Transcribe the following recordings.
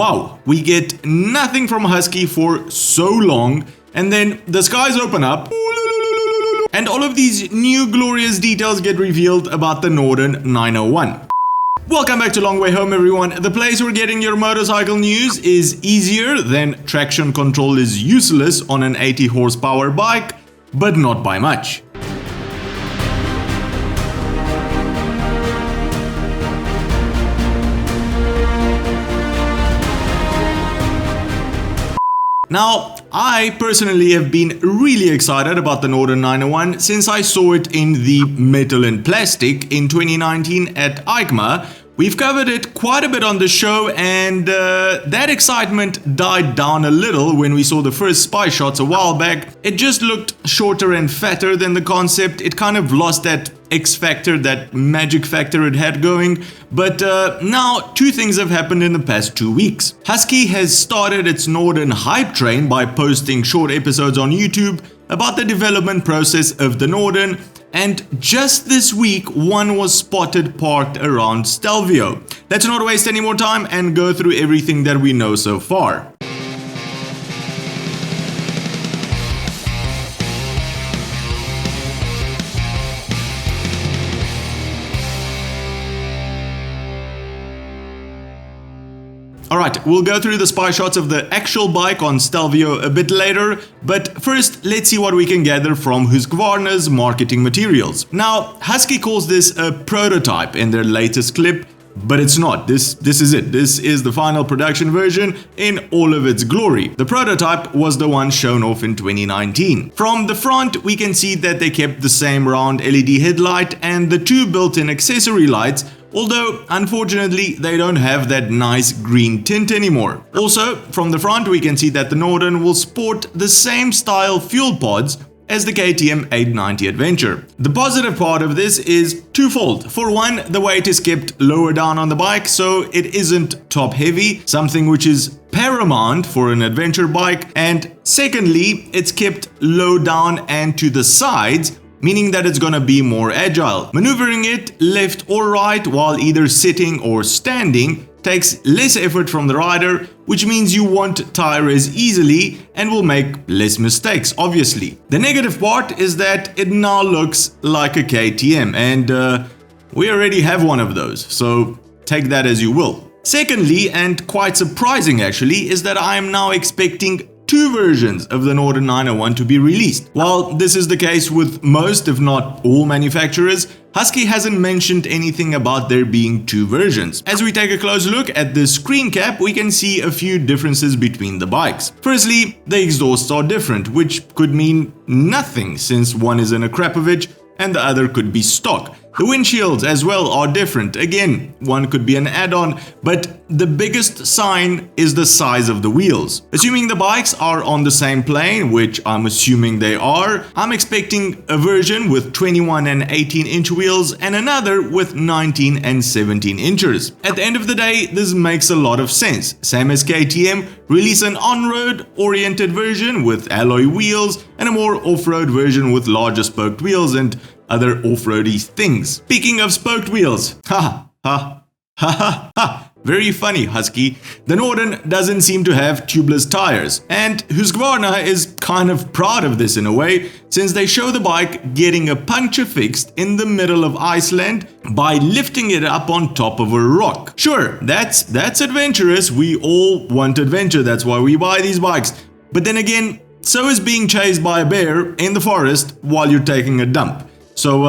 wow, we get nothing from Husky for so long, and then the skies open up, and all of these new glorious details get revealed about the Norden 901. Welcome back to Long Way Home, everyone. The place where getting your motorcycle news is easier than traction control is useless on an 80 horsepower bike, but not by much. Now, I personally have been really excited about the Norden 901 since I saw it in the metal and plastic in 2019 at EICMA. We've covered it quite a bit on the show, and that excitement died down a little when we saw the first spy shots a while back. It just looked shorter and fatter than the concept. It kind of lost that X factor, that magic factor it had going. But now two things have happened in the past 2 weeks. Husky has started its Norden hype train by posting short episodes on YouTube about the development process of the Norden, and just this week one was spotted parked around Stelvio. Let's not waste any more time and go through everything that we know so far. Alright, we'll go through the spy shots of the actual bike on Stelvio a bit later, but first let's see what we can gather from Husqvarna's marketing materials. Now, Husky calls this a prototype in their latest clip, but it's not. This is it. This is the final production version in all of its glory. The prototype was the one shown off in 2019. From the front, we can see that they kept the same round LED headlight and the two built-in accessory lights, although unfortunately they don't have that nice green tint anymore. Also, from the front we can see that the Norden will sport the same style fuel pods as the KTM 890 Adventure. The positive part of this is twofold. For one, the weight is kept lower down on the bike, so it isn't top heavy, something which is paramount for an adventure bike, and secondly, it's kept low down and to the sides, meaning that it's gonna be more agile. Maneuvering it left or right while either sitting or standing takes less effort from the rider, which means you won't tire as easily and will make less mistakes, obviously. The negative part is that it now looks like a KTM, and we already have one of those, so take that as you will. Secondly, and quite surprising actually, is that I am now expecting two versions of the Norden 901 to be released. While this is the case with most, if not all, manufacturers, Husky hasn't mentioned anything about there being two versions. As we take a close look at the screen cap, we can see a few differences between the bikes. Firstly, the exhausts are different, which could mean nothing since one is an Akrapovic and the other could be stock. The windshields as well are different. Again, one could be an add-on, but the biggest sign is the size of the wheels. Assuming the bikes are on the same plane, which I'm assuming they are, I'm expecting a version with 21 and 18-inch wheels and another with 19 and 17 inches. At the end of the day, this makes a lot of sense. Same as KTM, release an on-road oriented version with alloy wheels and a more off-road version with larger spoked wheels and other off-roady things. Speaking of spoked wheels, very funny, Husky. The Norden doesn't seem to have tubeless tires, and Husqvarna is kind of proud of this in a way, since they show the bike getting a puncture fixed in the middle of Iceland by lifting it up on top of a rock. Sure, that's adventurous. We all want adventure, that's why we buy these bikes. But then again, so is being chased by a bear in the forest while you're taking a dump. So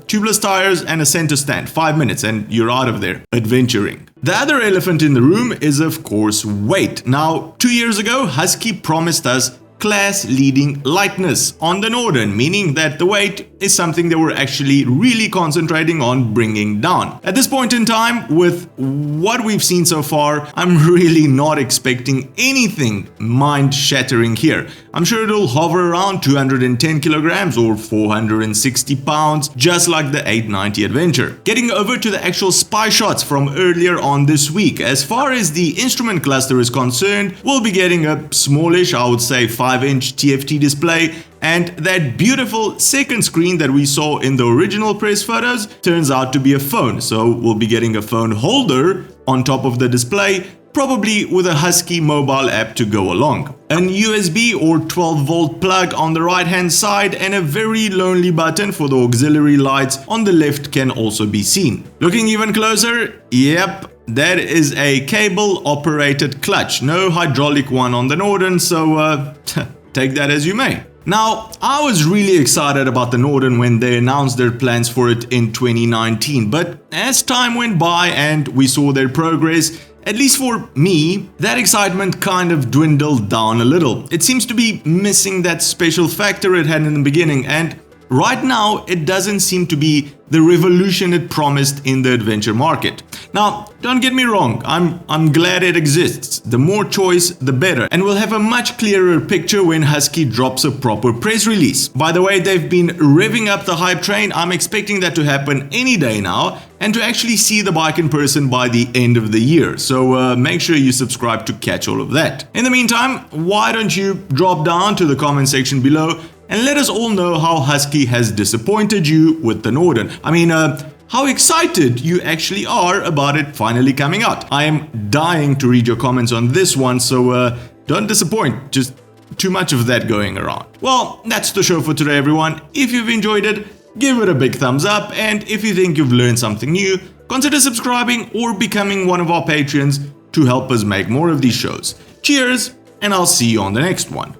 tubeless tires and a center stand, 5 minutes and you're out of there, adventuring. The other elephant in the room is of course weight. Now, 2 years ago, Husky promised us class-leading lightness on the Norden, meaning that the weight is something they were actually really concentrating on bringing down. At this point in time, with what we've seen so far, I'm really not expecting anything mind-shattering here. I'm sure it'll hover around 210 kilograms or 460 pounds, just like the 890 Adventure. Getting over to the actual spy shots from earlier on this week, as far as the instrument cluster is concerned, we'll be getting a smallish, I would say 5-inch TFT display, and that beautiful second screen that we saw in the original press photos turns out to be a phone. So we'll be getting a phone holder on top of the display, probably with a Husky mobile app to go along. An USB or 12-volt plug on the right-hand side and a very lonely button for the auxiliary lights on the left can also be seen. Looking even closer, yep, that is a cable-operated clutch, no hydraulic one on the Norden, so take that as you may. Now, I was really excited about the Norden when they announced their plans for it in 2019, but as time went by and we saw their progress, at least for me, that excitement kind of dwindled down a little. It seems to be missing that special factor it had in the beginning, and right now it doesn't seem to be the revolution it promised in the adventure market. Now, don't get me wrong, I'm glad it exists. The more choice, the better, and we'll have a much clearer picture when Husky drops a proper press release. By the way, they've been revving up the hype train. I'm expecting that to happen any day now, and to actually see the bike in person by the end of the year. So make sure you subscribe to catch all of that. In the meantime, why don't you drop down to the comment section below and let us all know how Husky has disappointed you with the Norden. I mean, how excited you actually are about it finally coming out. I am dying to read your comments on this one, so don't disappoint, just too much of that going around. Well, that's the show for today, everyone. If you've enjoyed it, give it a big thumbs up, and if you think you've learned something new, consider subscribing or becoming one of our patrons to help us make more of these shows. Cheers, and I'll see you on the next one.